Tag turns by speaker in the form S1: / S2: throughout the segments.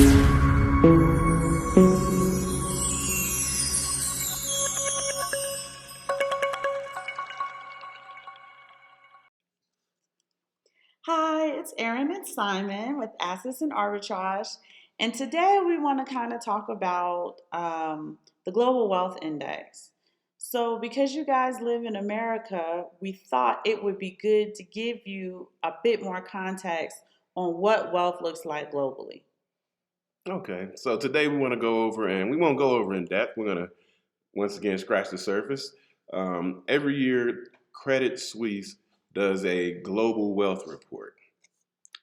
S1: Hi, it's Erin and Simon with Assets and Arbitrage. And today we want to kind of talk about the Global Wealth Index. So, because you guys live in America, we thought it would be good to give you a bit more context on what wealth looks like globally.
S2: Okay, so today we want to go over, and we won't go over in depth. We're going to once again scratch the surface. Every year, Credit Suisse does a global wealth report,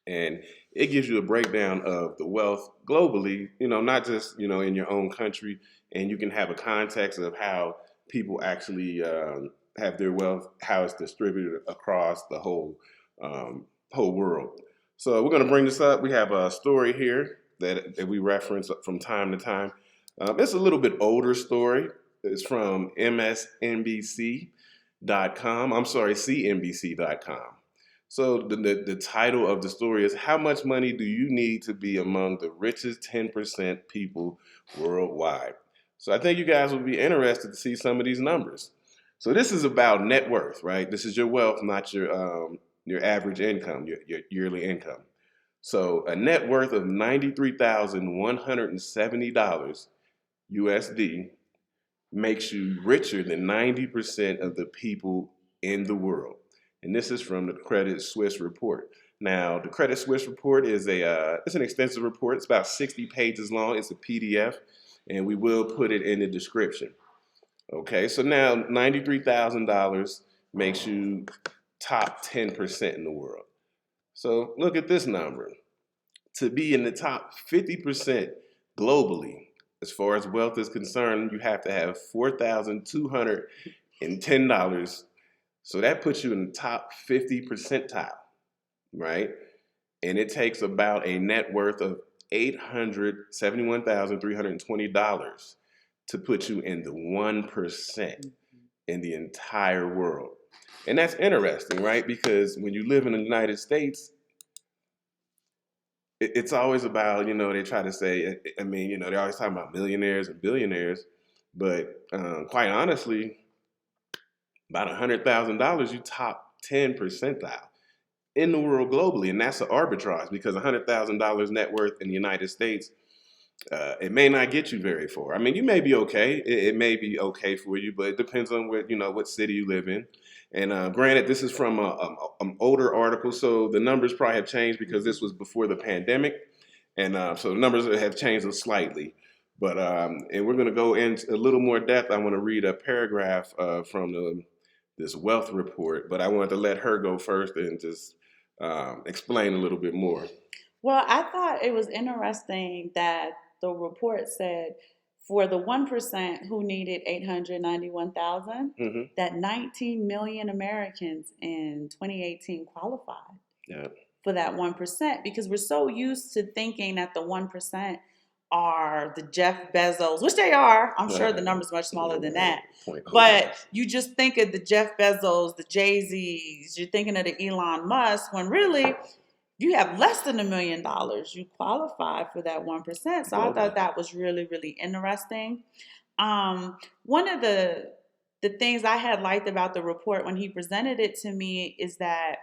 S2: and it gives you a breakdown of the wealth globally, not just, in your own country, and you can have a context of how people actually have their wealth, how it's distributed across the whole world. So we're going to bring this up. We have a story here that we reference from time to time. It's a little bit older story. It's from MSNBC.com. I'm sorry, CNBC.com. So the title of the story is How Much Money Do You Need to Be Among the Richest 10% People Worldwide? So I think you guys will be interested to see some of these numbers. So this is about net worth, right? This is your wealth, not your average income, your yearly income. So a net worth of $93,170 USD makes you richer than 90% of the people in the world. And this is from the Credit Suisse report. Now, the Credit Suisse report is it's an extensive report. It's about 60 pages long. It's a PDF, and we will put it in the description. Okay, so now $93,000 makes you top 10% in the world. So look at this number. To be in the top 50% globally, as far as wealth is concerned, you have to have $4,210. So that puts you in the top 50 percentile, right? And it takes about a net worth of $871,320 to put you in the 1% in the entire world. And that's interesting, right? Because when you live in the United States, it's always about, they try to say, they're always talking about millionaires and billionaires, but quite honestly, about $100,000, you top 10 percentile in the world globally. And that's an arbitrage because $100,000 net worth in the United States, it may not get you very far. I mean, you may be okay. It may be okay for you, but it depends on what city you live in. And granted, this is from an older article, so the numbers probably have changed because this was before the pandemic, and so the numbers have changed slightly. But and we're going to go into a little more depth. I want to read a paragraph from this wealth report, but I wanted to let her go first and just explain a little bit more.
S1: Well, I thought it was interesting that the report said for the 1% who needed 891,000,
S2: hmm
S1: that 19 million Americans in 2018 qualified
S2: Yeah.
S1: for that 1% because we're so used to thinking that the 1% are the Jeff Bezos, which they are. I'm sure the number's much smaller than that. But you just think of the Jeff Bezos, the Jay-Z's, you're thinking of the Elon Musk, when really you have less than $1 million, you qualify for that 1%. So I thought that was really, really interesting. One of the things I had liked about the report when he presented it to me is that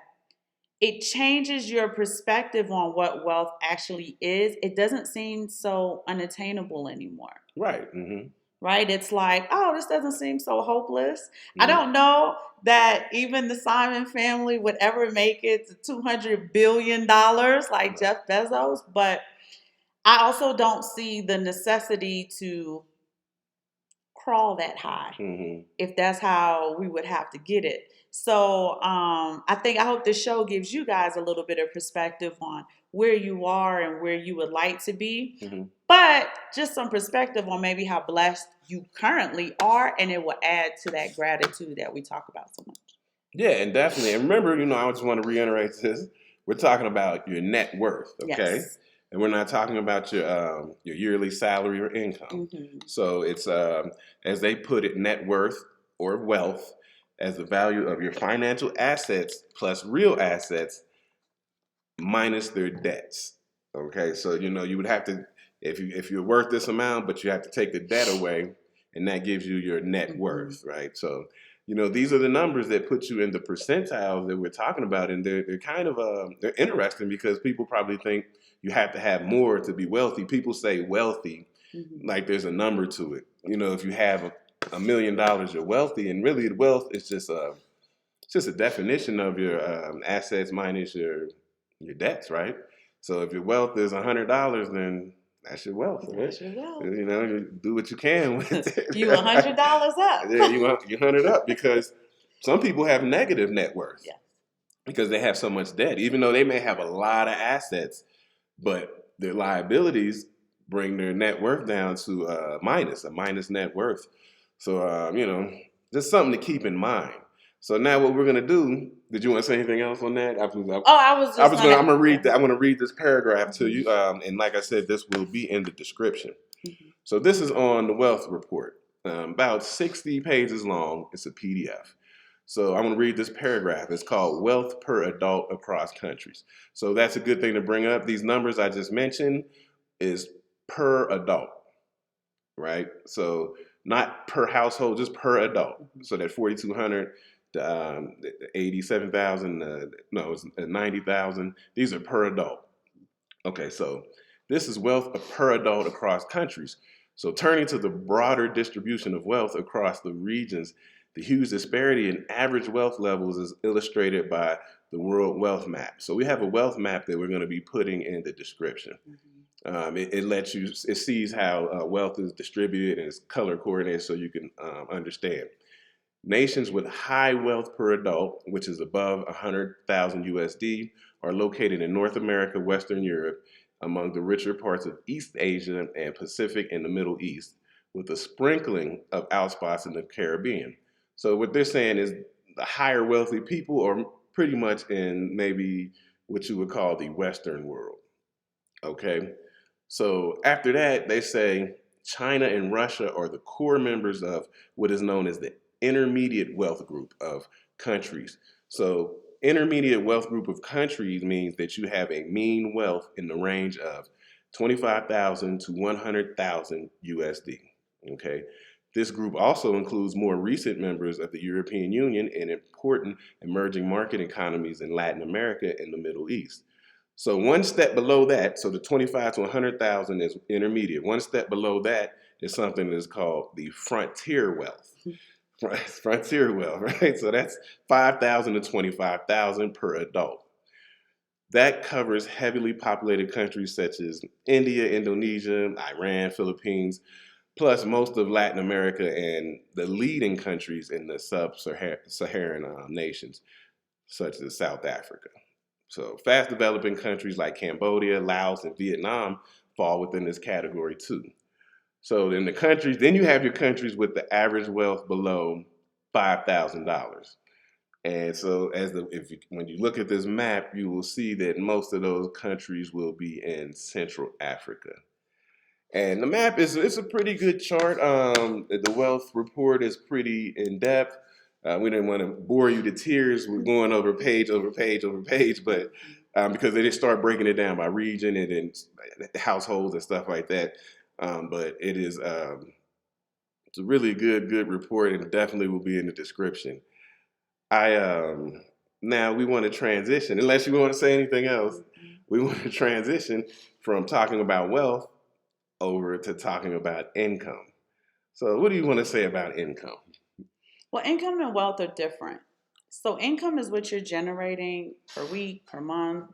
S1: it changes your perspective on what wealth actually is. It doesn't seem so unattainable anymore.
S2: Right. Mm-hmm.
S1: Right? It's like, oh, this doesn't seem so hopeless.
S2: Mm-hmm.
S1: I don't know that even the Simon family would ever make it to $200 billion like Jeff Bezos, but I also don't see the necessity to crawl that high if that's how we would have to get it. So I hope this show gives you guys a little bit of perspective on where you are and where you would like to be, but just some perspective on maybe how blessed you currently are, and it will add to that gratitude that we talk about so much.
S2: Yeah, and definitely. And remember, I just want to reiterate this. We're talking about your net worth, okay?
S1: Yes.
S2: And we're not talking about your yearly salary or income. So it's, as they put it, net worth or wealth as the value of your financial assets plus real assets minus their debts. Okay, so you would have to if you're worth this amount, but you have to take the debt away, and that gives you your net worth, right? So, these are the numbers that put you in the percentiles that we're talking about, and they're kind of they're interesting because people probably think you have to have more to be wealthy. People say wealthy like there's a number to it. If you have $1 million, you're wealthy, and really the wealth is just a definition of your assets minus your debts, right? So if your wealth is $100, then that's your wealth.
S1: That's your wealth.
S2: You do what you can with it.
S1: You $100 up.
S2: Yeah, you 100 up, because some people have negative net worth.
S1: Yeah.
S2: Because they have so much debt, even though they may have a lot of assets, but their liabilities bring their net worth down to a minus net worth. So just something to keep in mind. So now what we're gonna do? Did you want to say anything else on that? I'm gonna read that. I'm gonna read this paragraph to you, and like I said, this will be in the description. So this is on the Wealth Report, about 60 pages long. It's a PDF. So I'm gonna read this paragraph. It's called "Wealth per Adult Across Countries." So that's a good thing to bring up. These numbers I just mentioned is per adult, right? So not per household, just per adult. So that 4,200. 87,000, it's 90,000. These are per adult. Okay, so this is wealth per adult across countries. So turning to the broader distribution of wealth across the regions, the huge disparity in average wealth levels is illustrated by the World Wealth Map. So we have a wealth map that we're going to be putting in the description. It sees how wealth is distributed, and it's color coordinated so you can understand. Nations with high wealth per adult, which is above 100,000 USD, are located in North America, Western Europe, among the richer parts of East Asia and Pacific and the Middle East, with a sprinkling of outspots in the Caribbean. So what they're saying is the higher wealthy people are pretty much in maybe what you would call the Western world. Okay? So after that, they say China and Russia are the core members of what is known as the intermediate wealth group of countries. So intermediate wealth group of countries means that you have a mean wealth in the range of 25,000 to 100,000 USD. Okay. This group also includes more recent members of the European Union and important emerging market economies in Latin America and the Middle East. So one step below that, so the 25 to 100,000 is intermediate. One step below that is something that is called the frontier wealth. Frontier wealth, right? So that's 5,000 to 25,000 per adult. That covers heavily populated countries such as India, Indonesia, Iran, Philippines, plus most of Latin America and the leading countries in the sub-Saharan nations, such as South Africa. So fast developing countries like Cambodia, Laos, and Vietnam fall within this category too. So in the countries, then you have your countries with the average wealth below $5,000. And so when you look at this map, you will see that most of those countries will be in Central Africa. And the map it's a pretty good chart. The wealth report is pretty in depth. We didn't want to bore you to tears. We're going over page over page over page, but because they just start breaking it down by region and then households and stuff like that. But it is it's a really good report, and definitely will be in the description. Now we want to transition, unless you want to say anything else, we want to transition from talking about wealth over to talking about income. So what do you want to say about income?
S1: Well, income and wealth are different. So income is what you're generating per week, per month.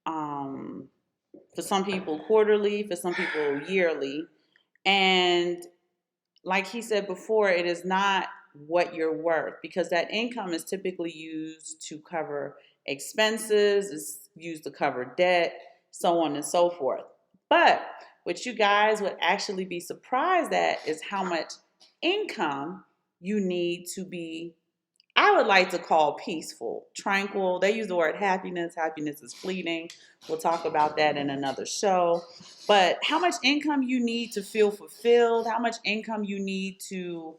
S1: For some people quarterly, for some people yearly. And like he said before, it is not what you're worth, because that income is typically used to cover expenses, it's used to cover debt, so on and so forth. But what you guys would actually be surprised at is how much income you need to be, I would like to call peaceful, tranquil. They use the word happiness. Happiness is fleeting. We'll talk about that in another show. But how much income you need to feel fulfilled, how much income you need to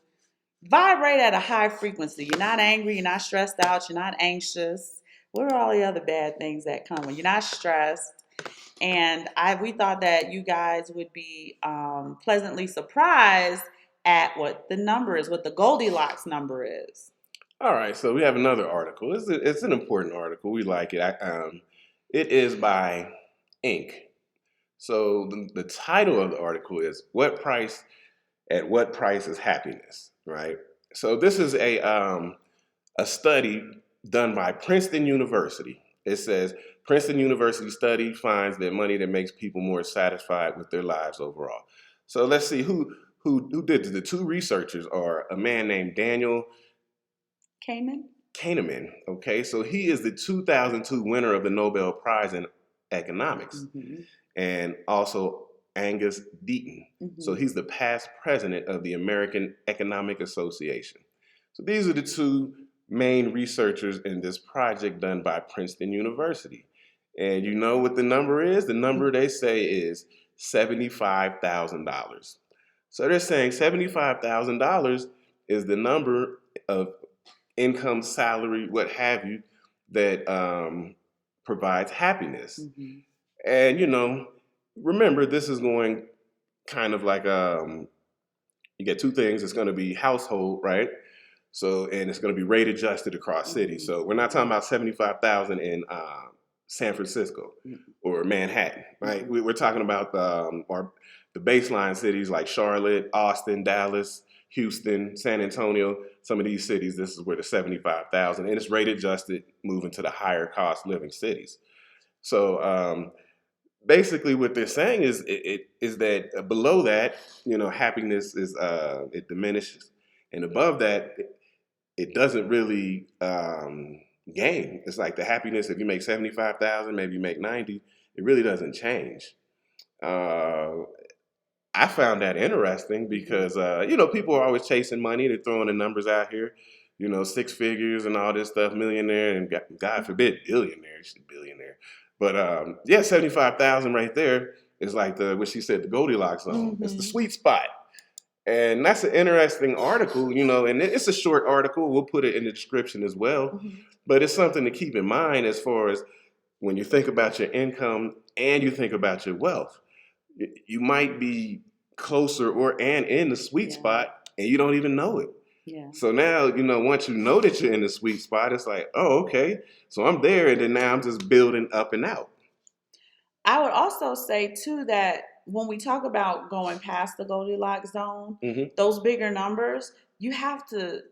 S1: vibrate at a high frequency. You're not angry, you're not stressed out, you're not anxious. What are all the other bad things that come when you're not stressed? And we thought that you guys would be pleasantly surprised at what the number is, what the Goldilocks number is.
S2: All right, so we have another article. It's an important article. We like it. It is by Inc. So the title of the article is At What Price is Happiness?" Right. So this is a study done by Princeton University. It says Princeton University study finds that money that makes people more satisfied with their lives overall. So let's see who did this. The two researchers are a man named Daniel Kahneman. Okay, so he is the 2002 winner of the Nobel Prize in Economics, and also Angus Deaton. So he's the past president of the American Economic Association. So these are the two main researchers in this project done by Princeton University. And you know what the number is? The number they say is $75,000. So they're saying $75,000 is the number of income, salary, what have you, that provides happiness. And remember, this is going kind of like you get two things. It's going to be household, right? So, and it's going to be rate adjusted across cities. So we're not talking about 75,000 in San Francisco or Manhattan, right? We're talking about the baseline cities like Charlotte, Austin, Dallas, Houston, San Antonio. Some of these cities, this is where the 75,000, and it's rate adjusted, moving to the higher cost living cities. So basically, what they're saying is that below that, happiness is it diminishes, and above that, it doesn't really gain. It's like the happiness. If you make 75,000, maybe you make 90, it really doesn't change. I found that interesting because people are always chasing money. They're throwing the numbers out here, six figures and all this stuff, millionaire, and God forbid billionaire, billionaire. But 75,000 right there is like what she said, the Goldilocks zone. It's the sweet spot. And that's an interesting article, and it's a short article. We'll put it in the description as well. But it's something to keep in mind as far as when you think about your income and you think about your wealth. You might be closer and in the sweet spot, and you don't even know it.
S1: Yeah.
S2: So now, once you know that you're in the sweet spot, it's like, oh, okay. So I'm there, and then now I'm just building up and out.
S1: I would also say, too, that when we talk about going past the Goldilocks zone, those bigger numbers, you have to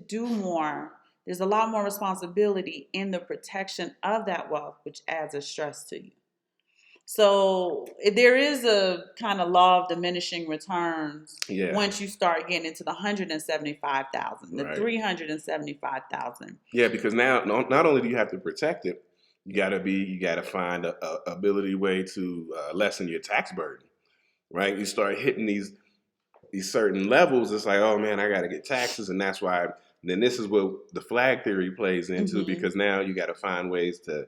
S1: do more. There's a lot more responsibility in the protection of that wealth, which adds a stress to you. So there is a kind of law of diminishing returns once you start getting into the 175,000, the 375,000.
S2: Yeah, because now not only do you have to protect it, you gotta find a ability way to lessen your tax burden, right? You start hitting these certain levels. It's like, oh man, I gotta get taxes, and that's why. Then this is what the flag theory plays into, because now you got to find ways to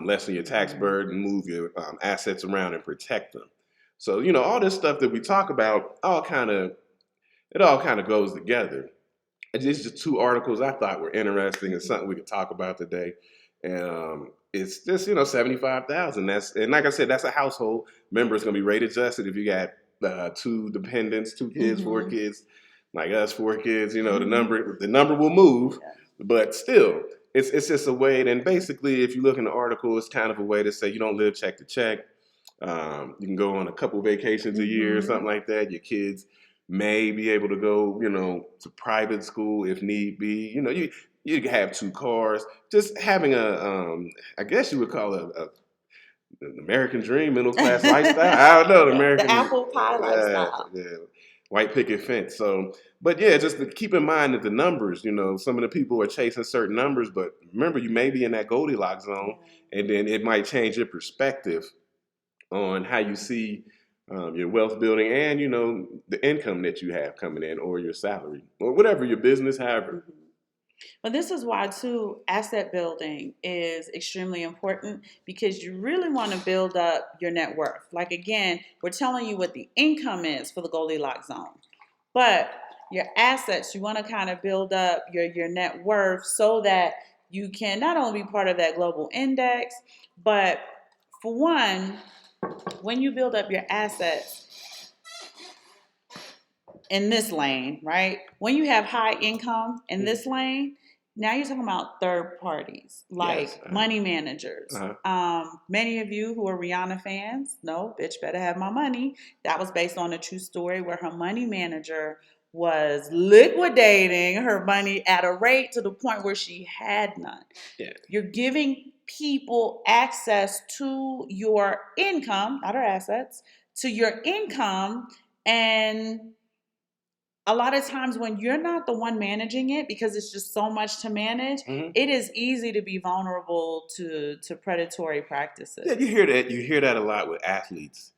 S2: lessen your tax burden, move your assets around, and protect them. So all this stuff that we talk about, all kind of goes together. And these are just two articles I thought were interesting and something we could talk about today. And it's just 75,000. And like I said, that's a household. Remember, it's gonna be rate adjusted if you got two dependents, 2 kids, 4 kids, like us, 4 kids. The number will move, but still. It's just a way, and basically, if you look in the article, it's kind of a way to say you don't live check to check. You can go on a couple vacations a year or something like that. Your kids may be able to go, to private school if need be. You can have 2 cars. Just having I guess you would call it an American dream, middle class lifestyle. I don't know,
S1: the apple pie lifestyle.
S2: White picket fence. So, but yeah, just to keep in mind that the numbers, some of the people are chasing certain numbers, but remember, you may be in that Goldilocks zone, and then it might change your perspective on how you see your wealth building and, the income that you have coming in, or your salary, or whatever, your business, however.
S1: But this is why, too, asset building is extremely important, because you really want to build up your net worth. Like, again, we're telling you what the income is for the Goldilocks zone. But your assets, you want to kind of build up your net worth so that you can not only be part of that global index, But for one, when you build up your assets in this lane, right? When you have high income in this lane, now you're talking about third parties like money managers. Many of you who are Rihanna fans know, bitch better have my money. That was based on a true story where her money manager was liquidating her money at a rate to the point where she had none.
S2: Yeah.
S1: You're giving people access to your income, not her assets, to your income. And a lot of times when you're not the one managing it, because it's just so much to manage, it is easy to be vulnerable to predatory practices.
S2: Yeah, you hear that. You hear that a lot with athletes,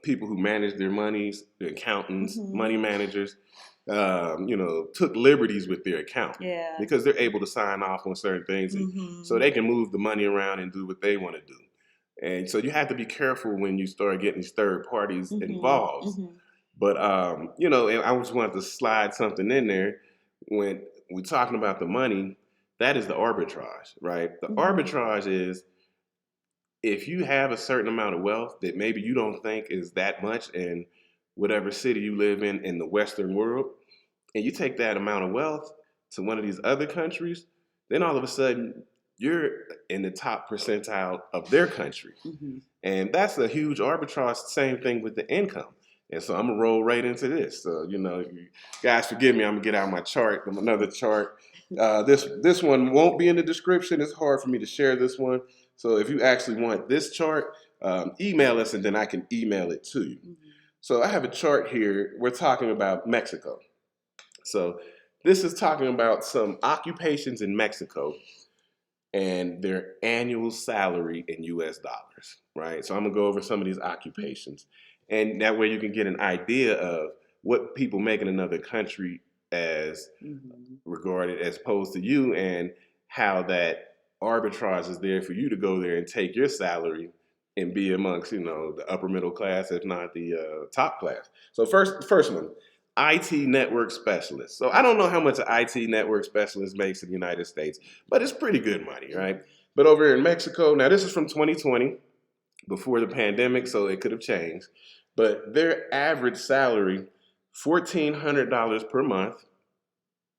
S2: people who manage their monies, the accountants, money managers. Took liberties with their account because they're able to sign off on certain things, and so they can move the money around and do what they want to do. And so you have to be careful when you start getting these third parties involved. But, and I just wanted to slide something in there. When we're talking about the money, that is the arbitrage, right? The arbitrage is if you have a certain amount of wealth that maybe you don't think is that much in whatever city you live in the Western world, and you take that amount of wealth to one of these other countries, then all of a sudden you're in the top percentile of their country. And that's a huge arbitrage. Same thing with the income. And so I'm going to roll right into this. So, you guys forgive me. I'm going to get out my chart, another chart. This one won't be in the description. It's hard for me to share this one. So if you actually want this chart, email us and then I can email it to you. So I have a chart here. We're talking about Mexico. So this is talking about some occupations in Mexico and their annual salary in US dollars, right? So I'm going to go over some of these occupations. And that way you can get an idea of what people make in another country as regarded as opposed to you, and how that arbitrage is there for you to go there and take your salary and be amongst, the upper middle class, if not the top class. So first one, IT network specialist. So I don't know how much an IT network specialist makes in the United States, but it's pretty good money, right? But over here in Mexico, now this is from 2020, before the pandemic, so it could have changed. But their average salary, $1,400 per month,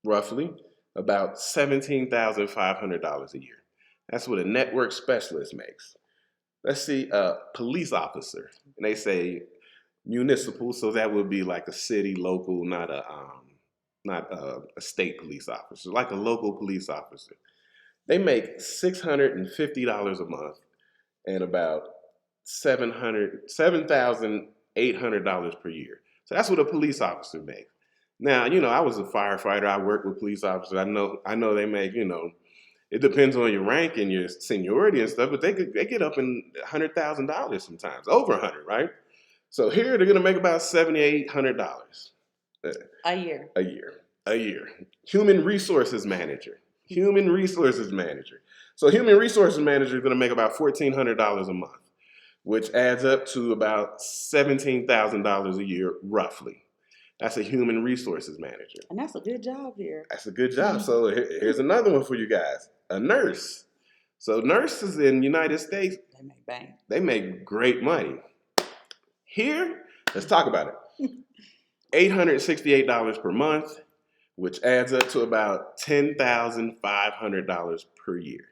S2: roughly, about $17,500 a year. That's what a network specialist makes. Let's see, a police officer. And they say municipal, so that would be like a city, local, not a state police officer, like a local police officer. They make $650 a month and about $7,800 per year. So that's what a police officer makes. Now, I was a firefighter. I worked with police officers. I know they make, it depends on your rank and your seniority and stuff, but they get up in $100,000 sometimes, over 100, right? So here they're gonna make about $7,800
S1: a year.
S2: A year. Human resources manager. So human resources manager is gonna make about $1,400 a month, which adds up to about $17,000 a year, roughly. That's a human resources manager.
S1: And that's a good job here.
S2: That's a good job. So here's another one for you guys. A nurse. So nurses in the United States,
S1: they make bang.
S2: They make great money. Here, let's talk about it. $868 per month, which adds up to about $10,500 per year.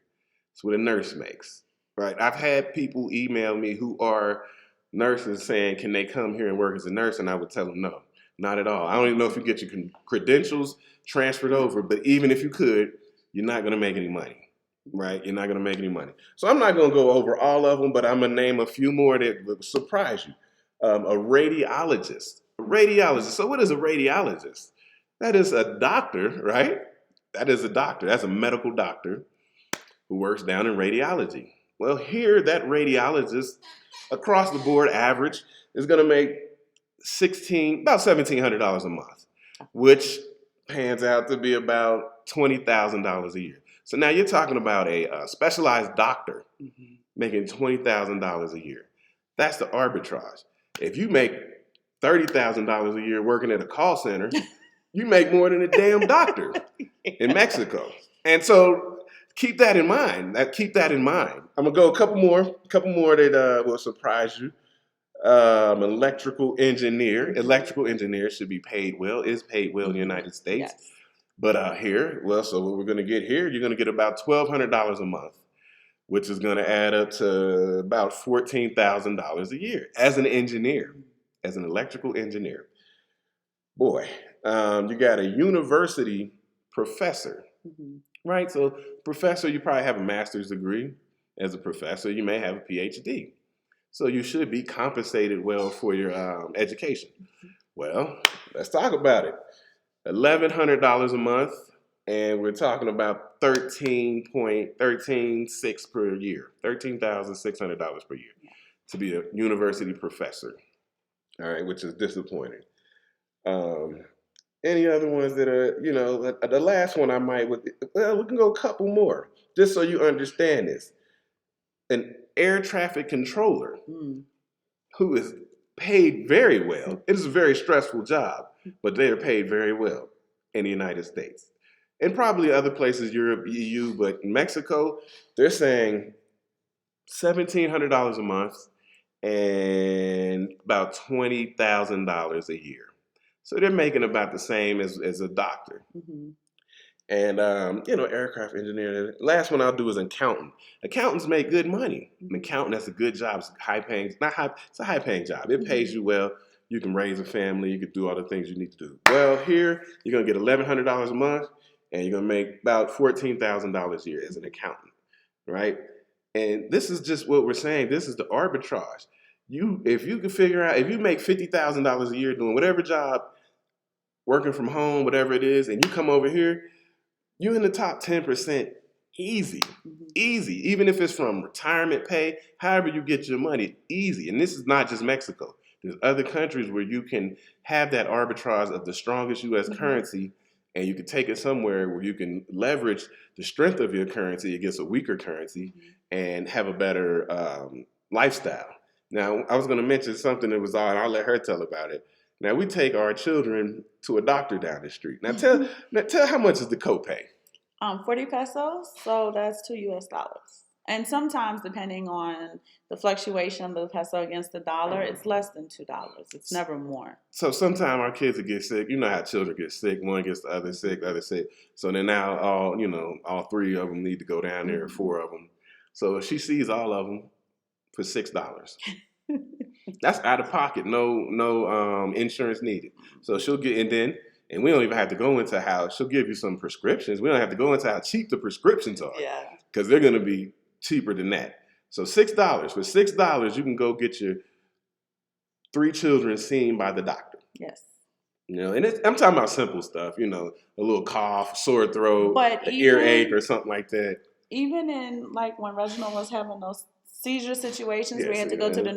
S2: That's what a nurse makes, right? I've had people email me who are nurses saying, can they come here and work as a nurse? And I would tell them no. Not at all. I don't even know if you get your credentials transferred over, but even if you could, you're not going to make any money, right? You're not going to make any money. So I'm not going to go over all of them, but I'm going to name a few more that will surprise you. A radiologist. So what is a radiologist? That is a doctor, right? That is a doctor. That's a medical doctor who works down in radiology. Well, here, that radiologist, across the board average, is going to make about $1,700 a month, which pans out to be about $20,000 a year. So now you're talking about a specialized doctor making $20,000 a year. That's the arbitrage. If you make $30,000 a year working at a call center, you make more than a damn doctor in Mexico. And so keep that in mind. Keep that in mind. I'm gonna go a couple more that will surprise you. Electrical engineer. Electrical engineer should be paid well. Is paid well in the United States.
S1: Yes.
S2: But here, so what we're gonna get here, you're gonna get about $1,200 a month, which is gonna add up to about $14,000 a year as an engineer, as an electrical engineer. Boy, you got a university professor, right? So professor, you probably have a master's degree. As a professor, you may have a PhD. So you should be compensated well for your education. Well, let's talk about it. $1,100 a month, and we're talking about $13.136 per year, $13,600 per year to be a university professor. All right, which is disappointing. Any other ones that are, the last one I might, we can go a couple more, just so you understand this. An air traffic controller who is paid very well. It is a very stressful job, but they are paid very well in the United States. And probably other places, Europe, EU, but in Mexico, they're saying $1,700 a month and about $20,000 a year. So they're making about the same as a doctor. And, aircraft engineer. Last one I'll do is accountant. Accountants make good money. An accountant, that's a good job. It's it's a high paying job. It pays you well. You can raise a family. You can do all the things you need to do. Well, here, you're going to get $1,100 a month, and you're going to make about $14,000 a year as an accountant, right? And this is just what we're saying. This is the arbitrage. If you can figure out, if you make $50,000 a year doing whatever job, working from home, whatever it is, and you come over here, you're in the top 10% easy. Easy. Even if it's from retirement pay, however you get your money, easy. And this is not just Mexico. There's other countries where you can have that arbitrage of the strongest U.S. currency, and you can take it somewhere where you can leverage the strength of your currency against a weaker currency and have a better lifestyle. Now, I was going to mention something that was odd. I'll let her tell about it. Now, we take our children to a doctor down the street. Now, tell how much is the copay?
S1: 40 pesos, so that's $2. And sometimes, depending on the fluctuation of the peso against the dollar, it's less than $2. It's never more.
S2: So sometimes our kids will get sick. You know how children get sick. One gets the other sick, the other sick. So then now all three of them need to go down there, 4 of them. So she sees all of them for $6. That's out of pocket. No insurance needed. So she'll get, and we don't even have to go into how she'll give you some prescriptions. We don't have to go into how cheap the prescriptions are.
S1: Yeah.
S2: Because they're going to be cheaper than that. So $6. For $6, you can go get your 3 children seen by the doctor.
S1: Yes.
S2: And I'm talking about simple stuff, a little cough, sore throat, earache or something like that.
S1: Even in when Reginald was having those seizure situations where he had to go to the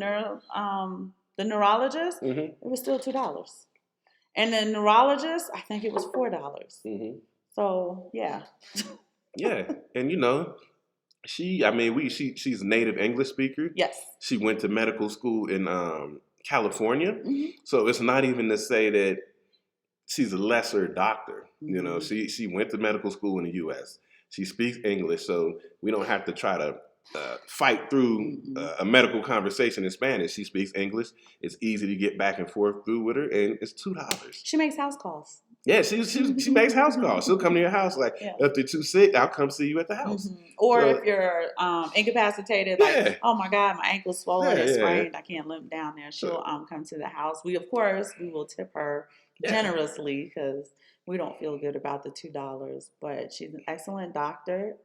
S1: neurologist, it was still $2. And the neurologist, I think it was $4. So, yeah.
S2: Yeah. And, she's a native English speaker.
S1: Yes.
S2: She went to medical school in California. So it's not even to say that she's a lesser doctor. She went to medical school in the U.S. She speaks English, so we don't have to try to fight through a medical conversation in Spanish. She speaks English. It's easy to get back and forth through with her, and it's $2.
S1: She makes house calls.
S2: Yeah, she makes house calls. She'll come to your house if they're too sick, I'll come see you at the house.
S1: Or if you're incapacitated, oh my God, my ankle's swollen, it's sprained, I can't limp down there. She'll come to the house. We will tip her generously because we don't feel good about the $2, but she's an excellent doctor.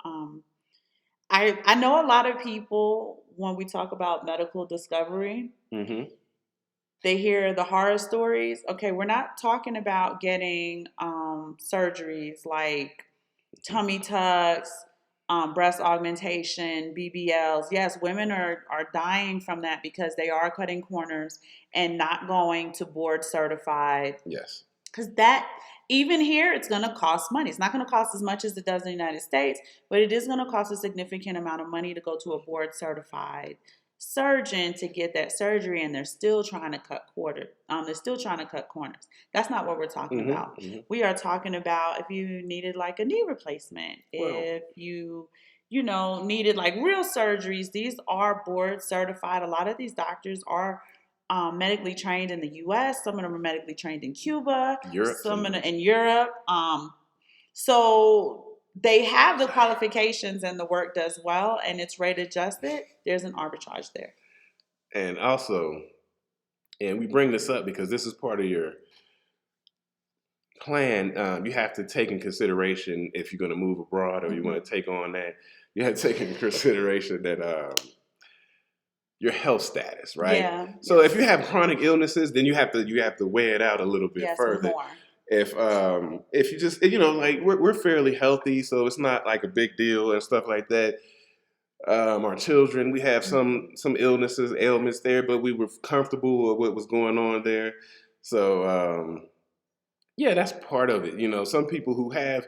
S1: I know a lot of people, when we talk about medical discovery, they hear the horror stories. Okay, we're not talking about getting surgeries like tummy tucks, breast augmentation, BBLs. Yes, women are dying from that because they are cutting corners and not going to board certified.
S2: Yes.
S1: Because that, even here, it's going to cost money. It's not going to cost as much as it does in the United States, but it is going to cost a significant amount of money to go to a board certified surgeon to get that surgery, and they're still trying to cut they're still trying to cut corners. That's not what we're talking about. We are talking about if you needed like a knee replacement, if you needed like real surgeries. These are board certified. A lot of these doctors are medically trained in the U.S. Some of them are medically trained in Cuba, some in Europe. So they have the qualifications and the work does well, and it's rate adjusted. There's an arbitrage there.
S2: And also, and we bring this up because this is part of your plan. You have to take in consideration if you're going to move abroad or you want to take on that. You have to take in consideration that your health status, right?
S1: Yeah.
S2: So if you have chronic illnesses, then you have to weigh it out a little bit further.
S1: More.
S2: If you just like we're fairly healthy, so it's not like a big deal and stuff like that. Our children, we have some illnesses, ailments there, but we were comfortable with what was going on there. So yeah, that's part of it. Some people who have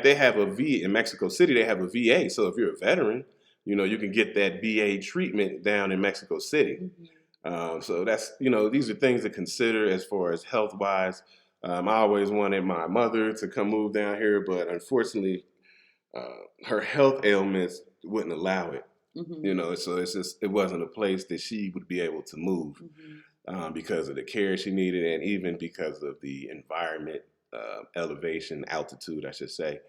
S2: they have a V in Mexico City, they have a VA. So if you're a veteran, you can get that VA treatment down in Mexico City. So that's these are things to consider as far as health wise. I always wanted my mother to come move down here, but unfortunately, her health ailments wouldn't allow it. So it wasn't a place that she would be able to move because of the care she needed, and even because of the environment, elevation, altitude, I should say.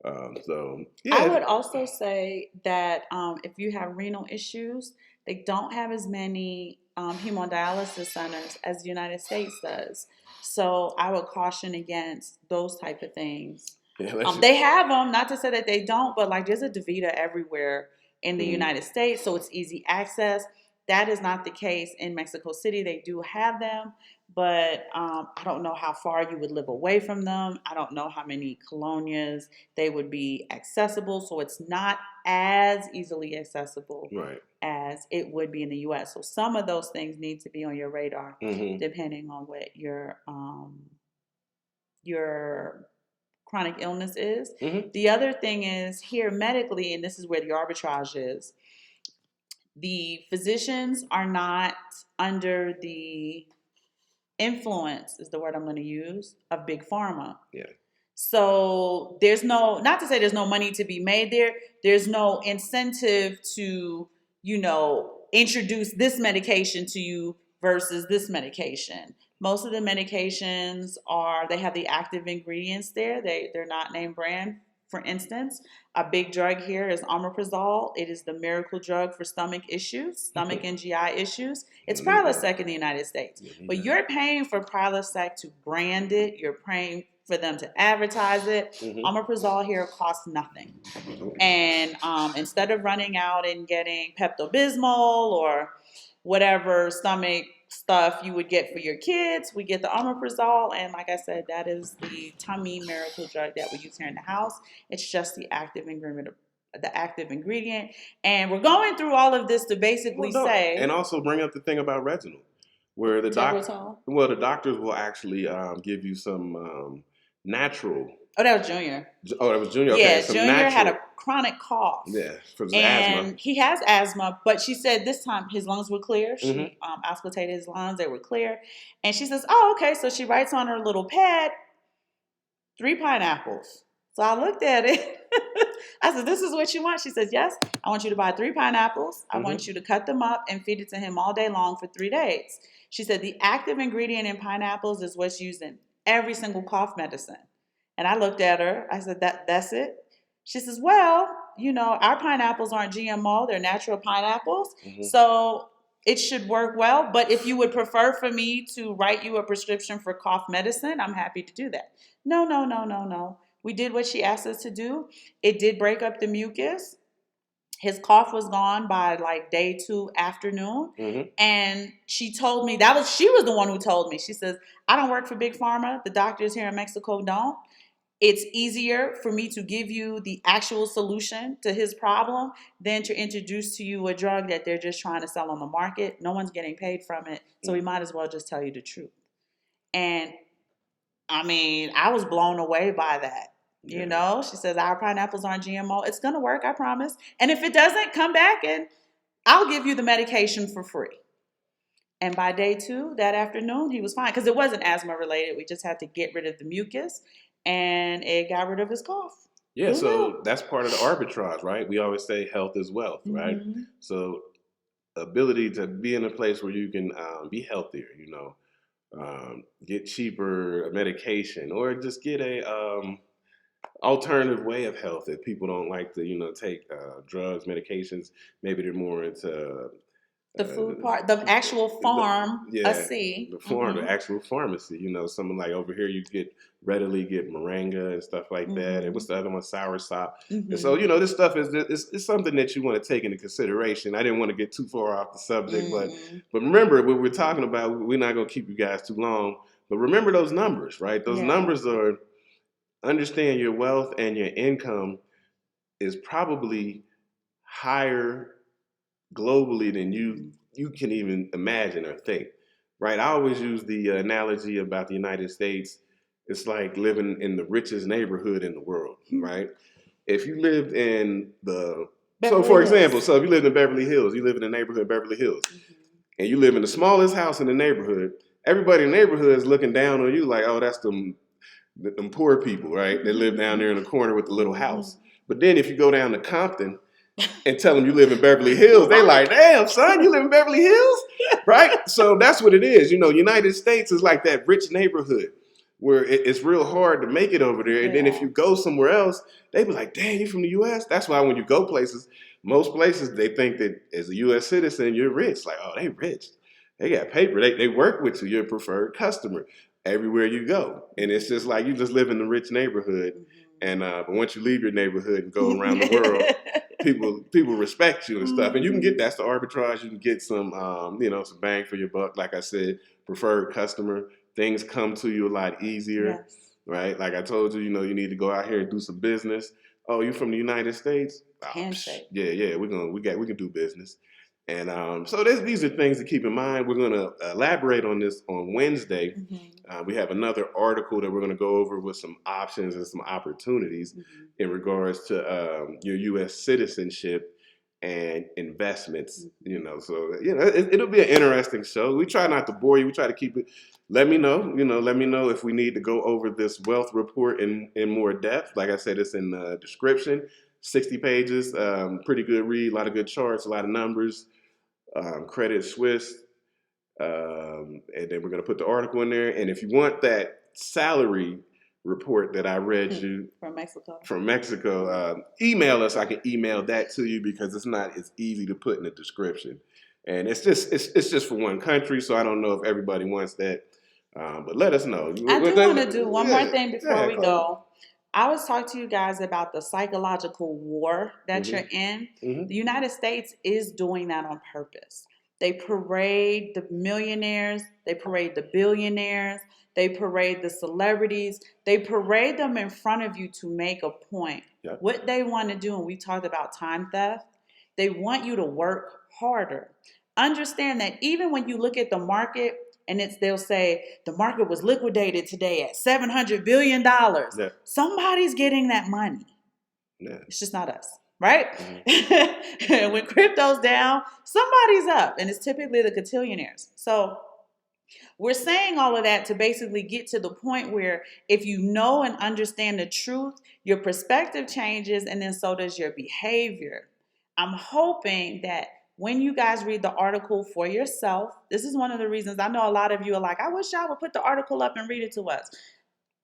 S2: So yeah.
S1: I would also say that if you have renal issues, they don't have as many hemodialysis centers as the United States does. So I would caution against those type of things. They have them, not to say that they don't, but there's a DaVita everywhere in the United States, so it's easy access. That is not the case in Mexico City. They do have them, but I don't know how far you would live away from them. I don't know how many colonias they would be accessible, so it's not as easily accessible as it would be in the U.S. So some of those things need to be on your radar, depending on what your chronic illness is. The other thing is here medically, and this is where the arbitrage is, the physicians are not under the influence, is the word I'm going to use, of big pharma.
S2: Yeah.
S1: So there's not to say there's no money to be made there. There's no incentive to, introduce this medication to you versus this medication. Most of the medications they have the active ingredients there. They're not name brand. For instance, a big drug here is omeprazole. It is the miracle drug for stomach and GI issues. It's Prilosec in the United States. But you're paying for Prilosec to brand it. You're paying for them to advertise it. Omeprazole here costs nothing. And instead of running out and getting Pepto-Bismol or whatever stomach stuff you would get for your kids, we get the omeprazole, and like I said, that is the tummy miracle drug that we use here in the house. It's just the active ingredient, and we're going through all of this to basically say,
S2: and also bring up the thing about Reginald, where the doctors will actually give you some natural.
S1: Oh, that was Junior.
S2: Oh, that was Junior. Okay,
S1: yeah, Junior had a chronic cough.
S2: Yeah, for his
S1: and
S2: asthma.
S1: He has asthma, but she said this time his lungs were clear. She auscultated his lungs; they were clear. And she says, "Oh, okay." So she writes on her little pad, 3 pineapples. So I looked at it. I said, "This is what you want?" She says, "Yes. I want you to buy 3 pineapples. I want you to cut them up and feed it to him all day long for 3 days." She said, "The active ingredient in pineapples is what's used in every single cough medicine." And I looked at her. I said, that's it? She says, "Well, our pineapples aren't GMO. They're natural pineapples. So it should work well. But if you would prefer for me to write you a prescription for cough medicine, I'm happy to do that." No. We did what she asked us to do. It did break up the mucus. His cough was gone by day 2 afternoon. And she told me, she was the one who told me. She says, "I don't work for Big Pharma. The doctors here in Mexico don't. It's easier for me to give you the actual solution to his problem than to introduce to you a drug that they're just trying to sell on the market. No one's getting paid from it, so we might as well just tell you the truth." And I was blown away by that. She says, "Our pineapples aren't GMO. It's going to work, I promise. And if it doesn't, come back and I'll give you the medication for free. And by day 2, that afternoon, he was fine because it wasn't asthma related. We just had to get rid of the mucus, and it got rid of his cough.
S2: Yeah, so that's part of the arbitrage, right? We always say health is wealth, right?
S1: Mm-hmm.
S2: So ability to be in a place where you can be healthier, get cheaper medication, or just get a alternative way of health if people don't like to, take drugs, medications. Maybe they're more into
S1: the food part, the actual farm, a C.
S2: The farm, the actual pharmacy. Something like over here, you readily get moringa and stuff like that. And what's the other one? Soursop. And so, this stuff is something that you want to take into consideration. I didn't want to get too far off the subject, but remember, what we're talking about, we're not going to keep you guys too long. But remember those numbers, right? Those numbers are, understand your wealth and your income is probably higher globally than you can even imagine or think, right? I always use the analogy about the United States. It's like living in the richest neighborhood in the world, right? If you lived in example, if you lived in Beverly Hills, you live in the neighborhood Beverly Hills, and you live in the smallest house in the neighborhood, everybody in the neighborhood is looking down on you like, oh, that's them poor people, right? They live down there in the corner with the little house. But then if you go down to Compton and tell them you live in Beverly Hills, they like, damn, son, you live in Beverly Hills? Right? So that's what it is. United States is like that rich neighborhood where it's real hard to make it over there. And then if you go somewhere else, they be like, damn, you from the U.S.? That's why when you go places, most places, they think that as a U.S. citizen, you're rich. Like, oh, they rich. They got paper. They work with you. You're a preferred customer everywhere you go. And it's just like you just live in the rich neighborhood. And but once you leave your neighborhood and go around the world, people respect you and stuff. And you can get, that's the arbitrage. You can get some some bang for your buck. Like I said, preferred customer. Things come to you a lot easier, right? Like I told you, you need to go out here and do some business. Oh, you from the United States?
S1: Handshake.
S2: Yeah, we can do business. And so these are things to keep in mind. We're going to elaborate on this on Wednesday. We have another article that we're going to go over with some options and some opportunities in regards to your U.S. citizenship and investments. So it'll be an interesting show. We try not to bore you. We try to keep it. Let me know. Let me know if we need to go over this wealth report in more depth. Like I said, it's in the description. 60 pages, pretty good read, a lot of good charts, a lot of numbers, Credit Suisse, and then we're going to put the article in there. And if you want that salary report that I read you from Mexico, email us. I can email that to you because it's not as easy to put in the description. And it's just for one country, so I don't know if everybody wants that. But let us know.
S1: I do want to do one more thing before we go. I was talking to you guys about the psychological war that you're in. The United States is doing that on purpose. They parade the millionaires. They parade the billionaires. They parade the celebrities. They parade them in front of you to make a point. What they want to do, and we talked about time theft, they want you to work harder. Understand that even when you look at the market, and they'll say the market was liquidated today at $700 billion. Somebody's getting that money. It's just not us, right? When crypto's down, somebody's up, and it's typically the cotillionaires. So we're saying all of that to basically get to the point where if you know and understand the truth, your perspective changes, and then so does your behavior. I'm hoping that when you guys read the article for yourself, this is one of the reasons I know a lot of you are like, I wish y'all would put the article up and read it to us.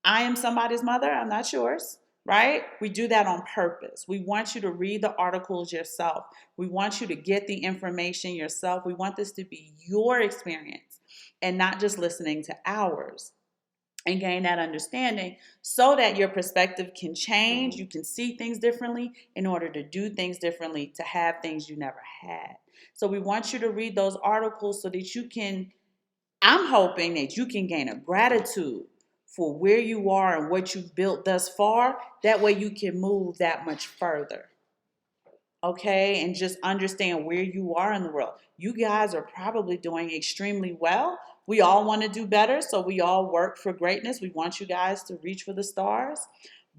S1: I am somebody's mother. I'm not yours, right? We do that on purpose. We want you to read the articles yourself. We want you to get the information yourself. We want this to be your experience and not just listening to ours, and gain that understanding so that your perspective can change. You can see things differently in order to do things differently, to have things you never had. So we want you to read those articles so that you can, I'm hoping that you can gain a gratitude for where you are and what you've built thus far. That way you can move that much further. Okay, and just understand where you are in the world. You guys are probably doing extremely well. We all want to do better, so we all work for greatness. We want you guys to reach for the stars.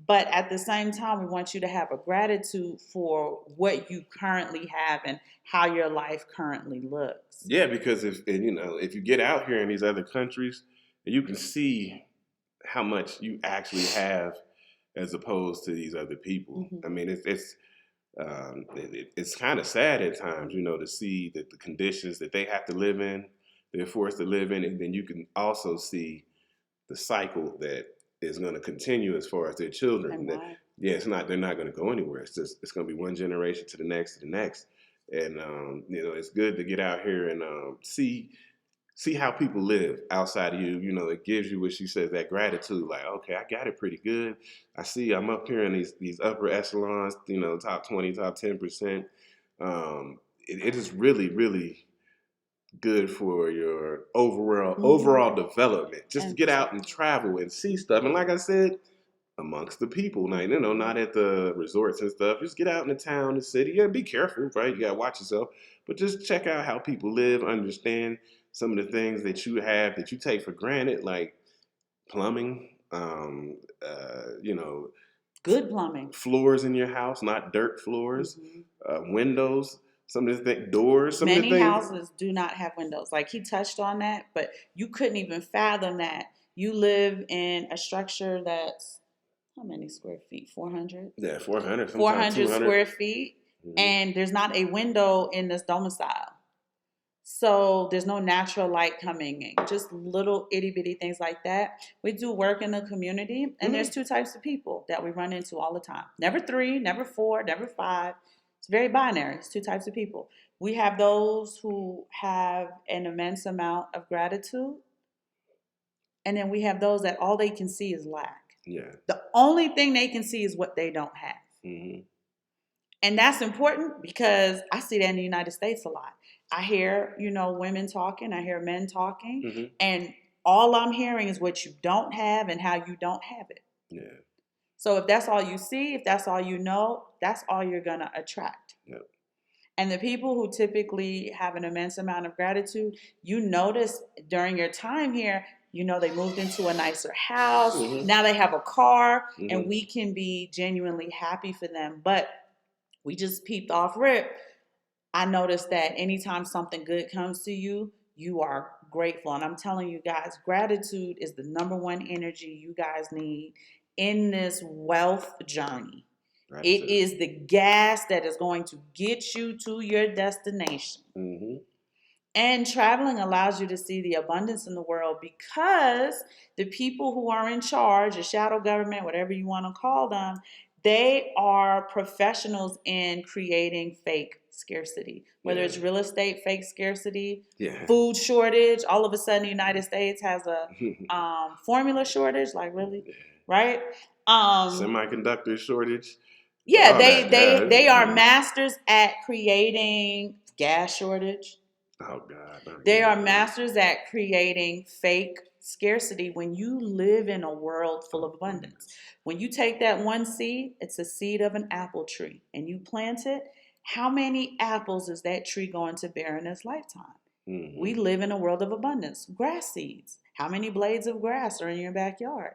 S1: But at the same time, we want you to have a gratitude for what you currently have and how your life currently looks.
S2: Yeah, because if you get out here in these other countries, you can see how much you actually have as opposed to these other people.
S1: Mm-hmm.
S2: I mean, it's kind of sad at times, to see that the conditions that they have to live in, they're forced to live in, and then you can also see the cycle that is going to continue as far as their children. They're not going to go anywhere. It's going to be one generation to the next, and it's good to get out here and see how people live outside of you. It gives you what she says, that gratitude. Like, okay, I got it pretty good. I see I'm up here in these upper echelons. Top 20, top 10%. It is really, really good for your overall development. Just to get out and travel and see stuff. And like I said, amongst the people, now, not at the resorts and stuff. Just get out in the town, the city. Yeah, be careful, right? You gotta watch yourself, but just check out how people live. Understand some of the things that you have that you take for granted, like plumbing.
S1: Good plumbing,
S2: floors in your house, not dirt floors, windows. Some of the doors.
S1: Many houses do not have windows. Like he touched on that, but you couldn't even fathom that. You live in a structure that's how many square feet? 400?
S2: Yeah, 400.
S1: 400 square feet. Mm-hmm. And there's not a window in this domicile. So there's no natural light coming in. Just little itty bitty things like that. We do work in the community, and there's two types of people that we run into all the time. Never 3, never 4, never 5. It's very binary. It's two types of people. We have those who have an immense amount of gratitude. And then we have those that all they can see is lack.
S2: Yeah.
S1: The only thing they can see is what they don't have.
S2: Mm-hmm.
S1: And that's important because I see that in the United States a lot. I hear, women talking. I hear men talking. Mm-hmm. And all I'm hearing is what you don't have and how you don't have it.
S2: Yeah.
S1: So if that's all you see, if that's all you know, that's all you're going to attract.
S2: Yep.
S1: And the people who typically have an immense amount of gratitude, you notice during your time here, they moved into a nicer house. Mm-hmm. Now they have a car, and we can be genuinely happy for them. But we just peeped off rip. I noticed that anytime something good comes to you, you are grateful. And I'm telling you guys, gratitude is the number one energy you guys need in this wealth journey. Right. It is the gas that is going to get you to your destination. Mm-hmm. And traveling allows you to see the abundance in the world because the people who are in charge, the shadow government, whatever you want to call them, they are professionals in creating fake scarcity. Whether it's real estate, fake scarcity, food shortage. All of a sudden, the United States has a formula shortage. Like, really? Right?
S2: Semiconductor shortage.
S1: Yeah, they are masters at creating gas shortage.
S2: Oh, God.
S1: They are masters at creating fake scarcity when you live in a world full of abundance. When you take that one seed, it's a seed of an apple tree, and you plant it, how many apples is that tree going to bear in its lifetime? Mm-hmm. We live in a world of abundance. Grass seeds. How many blades of grass are in your backyard?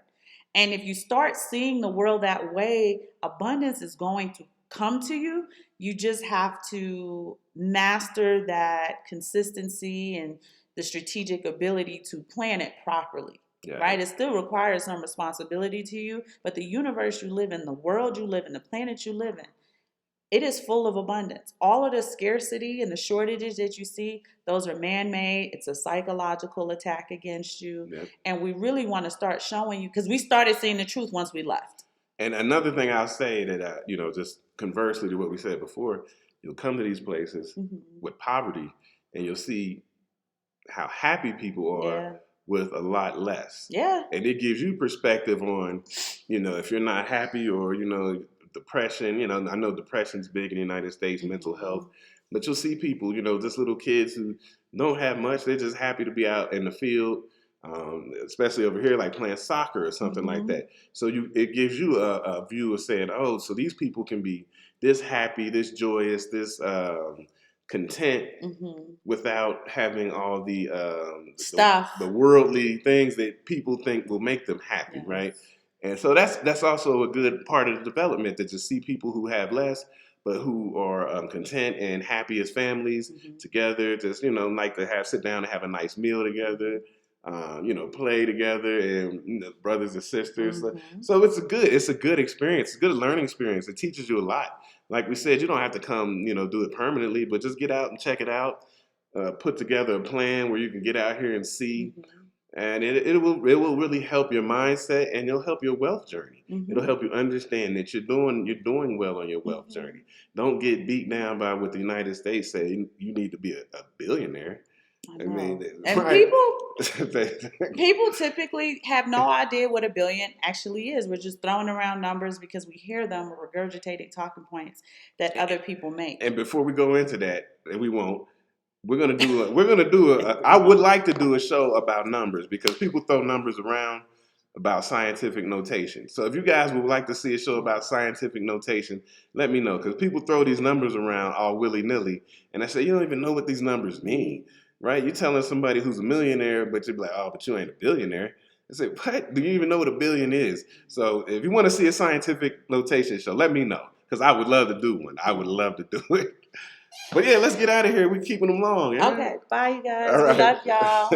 S1: And if you start seeing the world that way, abundance is going to come to you. You just have to master that consistency and the strategic ability to plan it properly. Yeah. Right? It still requires some responsibility to you, but the universe you live in, the world you live in, the planet you live in, it is full of abundance. All of the scarcity and the shortages that you see, those are man-made. It's a psychological attack against you. Yep. And we really want to start showing you, because we started seeing the truth once we left.
S2: And another thing I'll say that, just conversely to what we said before, you'll come to these places with poverty and you'll see how happy people are with a lot less.
S1: Yeah.
S2: And it gives you perspective on, if you're not happy or, depression, I know depression's big in the United States, mental health, but you'll see people, just little kids who don't have much. They're just happy to be out in the field. Especially over here, like playing soccer or something like that. So it gives you a view of saying, oh, so these people can be this happy, this joyous, this content without having all the
S1: stuff,
S2: the worldly things that people think will make them happy, right? And so that's also a good part of the development, to just see people who have less, but who are content and happy as families together. Just like to sit down and have a nice meal together. Play together, and brothers and sisters. So it's a good experience. It's a good learning experience. It teaches you a lot. Like we said, you don't have to come, do it permanently, but just get out and check it out. Put together a plan where you can get out here and see. And it will really help your mindset, and it'll help your wealth journey. It'll help you understand that you're doing well on your wealth journey. Don't get beat down by what the United States say. You need to be a billionaire.
S1: I mean, and right. people typically have no idea what a billion actually is. We're just throwing around numbers because we hear them regurgitated talking points that other people make.
S2: And before we go into that, and we won't. We're gonna do a. I would like to do a show about numbers, because people throw numbers around about scientific notation. So if you guys would like to see a show about scientific notation, let me know, because people throw these numbers around all willy-nilly, and I say, you don't even know what these numbers mean, right? You're telling somebody who's a millionaire, but you're like, oh, but you ain't a billionaire. I say, what? Do you even know what a billion is? So if you want to see a scientific notation show, let me know, because I would love to do one. I would love to do it. But yeah, let's get out of here. We're keeping them long. Yeah?
S1: Okay, bye, you guys. All right. We love y'all.